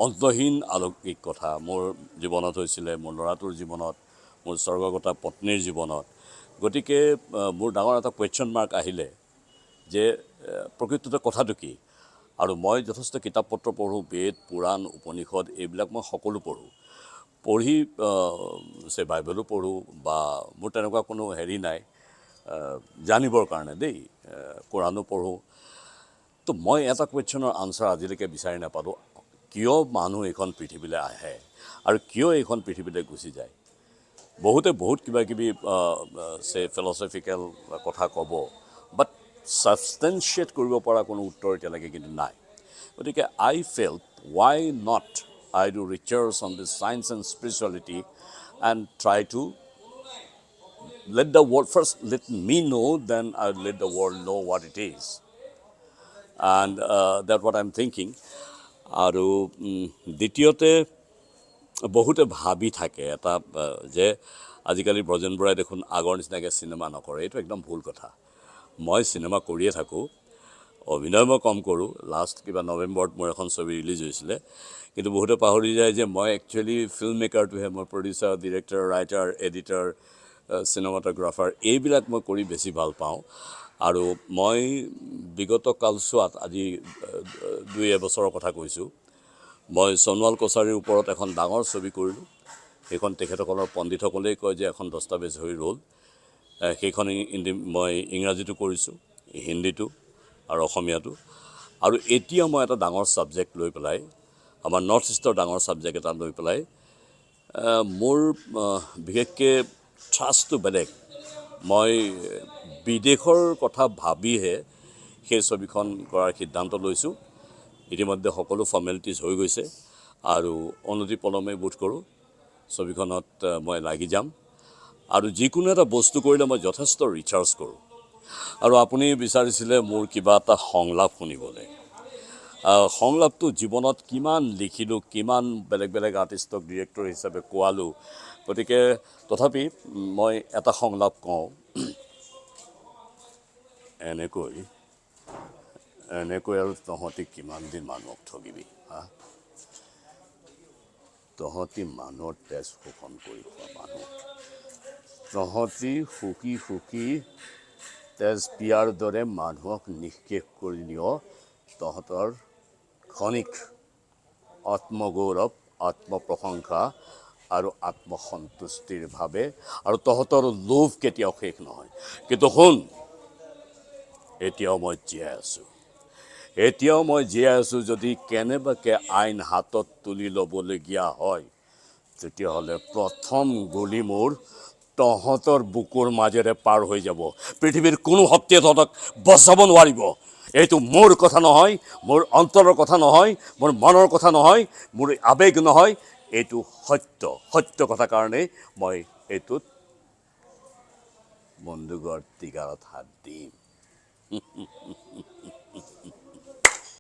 অন্তহীন আলৌকিক কথা মোৰ জীৱনত হৈছিলে, মোৰ ল'ৰাটোৰ জীৱনত, মোৰ স্বৰ্গগতা পত্নীৰ জীৱনত। গতিকে মোৰ ডাঙৰ এটা কুৱেশ্যন মাৰ্ক আহিলে যে প্ৰকৃততে কথাটো কি। আৰু মই যথেষ্ট কিতাপ পত্ৰ পঢ়োঁ, বেদ, পুৰাণ, উপনিষদ এইবিলাক মই সকলো পঢ়োঁ। পঢ়ি বাইবেলো পঢ়োঁ বা মোৰ তেনেকুৱা কোনো হেৰি নাই জানিবৰ কাৰণে দেই, কোৰাণো পঢ়োঁ। তো মই এটা কুৱেশ্যনৰ আনচাৰ আজিলৈকে বিচাৰি নাপালোঁ, কিয় মানুহ এইখন পৃথিৱীলৈ আহে আৰু কিয় এইখন পৃথিৱীলৈ গুচি যায়। বহুতে বহুত কিবা কিবি ফিলচফিকেল কথা ক'ব, বাট ছাবষ্টেঞ্চিয়েট কৰিব পৰা কোনো উত্তৰ এতিয়ালৈকে কিন্তু নাই। গতিকে I felt why not I do research on this science and spirituality and try to let the world first let me know, then I'll let the world know what it is. And that's what I'm thinking. আৰু দ্বিতীয়তে বহুতে ভাবি থাকে এটা যে আজিকালি ব্ৰজেন বৰাই দেখোন আগৰ নিচিনাকৈ চিনেমা নকৰে। এইটো একদম ভুল কথা। মই চিনেমা কৰিয়ে থাকোঁ, অভিনয় মই কম কৰোঁ। লাষ্ট কিবা নৱেম্বৰত মোৰ এখন ছবি ৰিলিজ হৈছিলে, কিন্তু বহুতে পাহৰি যায় যে মই একচুৱেলি ফিল্ম মেকাৰটোহে। মই producer, director, writer, editor, cinematographer এইবিলাক মই কৰি বেছি ভাল পাওঁ। আৰু মই বিগত কালছোৱাত আজি 2 এবছৰৰ কথা কৈছোঁ, মই সোণোৱাল কছাৰীৰ ওপৰত এখন ডাঙৰ ছবি কৰিলোঁ। সেইখন তেখেতসকলৰ পণ্ডিতসকলেই কয় যে এখন দস্তাবেজ হৈ ৰ'ল। সেইখন মই ইংৰাজীটো কৰিছোঁ, হিন্দীটো আৰু অসমীয়াটো। আৰু এতিয়া মই এটা ডাঙৰ ছাবজেক্ট লৈ পেলাই, আমাৰ নৰ্থ ইষ্টৰ ডাঙৰ ছাবজেক্ট এটা লৈ পেলাই, মোৰ বিশেষকৈ থ্ৰাষ্টটো বেলেগ। মই বিদেশৰ কথা ভাবিহে সেই ছবিখন কৰাৰ সিদ্ধান্ত লৈছোঁ। ইতিমধ্যে সকলো ফৰ্মেলিটিজ হৈ গৈছে আৰু অনতি পলমে বোধ কৰোঁ ছবিখনত মই লাগি যাম। আৰু যিকোনো এটা বস্তু কৰিলে মই যথেষ্ট ৰিচাৰ্চ কৰোঁ। আৰু আপুনি বিচাৰিছিলে মোৰ কিবা এটা সংলাপ শুনিবলৈ। সংলাপটো জীৱনত কিমান লিখিলোঁ, কিমান বেলেগ বেলেগ আৰ্টিষ্টক ডিৰেক্টৰ হিচাপে কোৱালোঁ। গতিকে তথাপি মই এটা সংলাপ কওঁ, এনেকৈ আৰু তহঁতি কিমান দিন মানুহক ঠগিবি হা? তহঁতি মানুহৰ তেজ শোষণ কৰি খোৱা মানুহ। তহঁতি সুখী সুখী তেজ পিয়াৰ দৰে মানুহক নিঃশেষ কৰি নিয় তহঁতৰ ক্ষণিক আত্মগৌৰৱ, আত্মপ্ৰশংসা আৰু আত্মসন্তুষ্টিৰ ভাৱে, আৰু তহঁতৰ লোভ কেতিয়াও শেষ নহয়। কিন্তু শুন, এতিয়াও মই জীয়াই আছোঁ। যদি কেনেবাকৈ আইন হাতত তুলি ল'বলগীয়া হয়, তেতিয়াহ'লে প্ৰথম গুলি মোৰ তহঁতৰ বুকুৰ মাজেৰে পাৰ হৈ যাব। পৃথিৱীৰ কোনো শক্তিয়ে তহঁতক বচাব নোৱাৰিব। এইটো মোৰ কথা নহয়, মোৰ অন্তৰৰ কথা নহয়, মোৰ মনৰ কথা নহয়, মোৰ আৱেগ নহয়, এইটো সত্য কথা কাৰণেই মই এইটোত বন্দুকৰ টিকাৰত হাত দিম।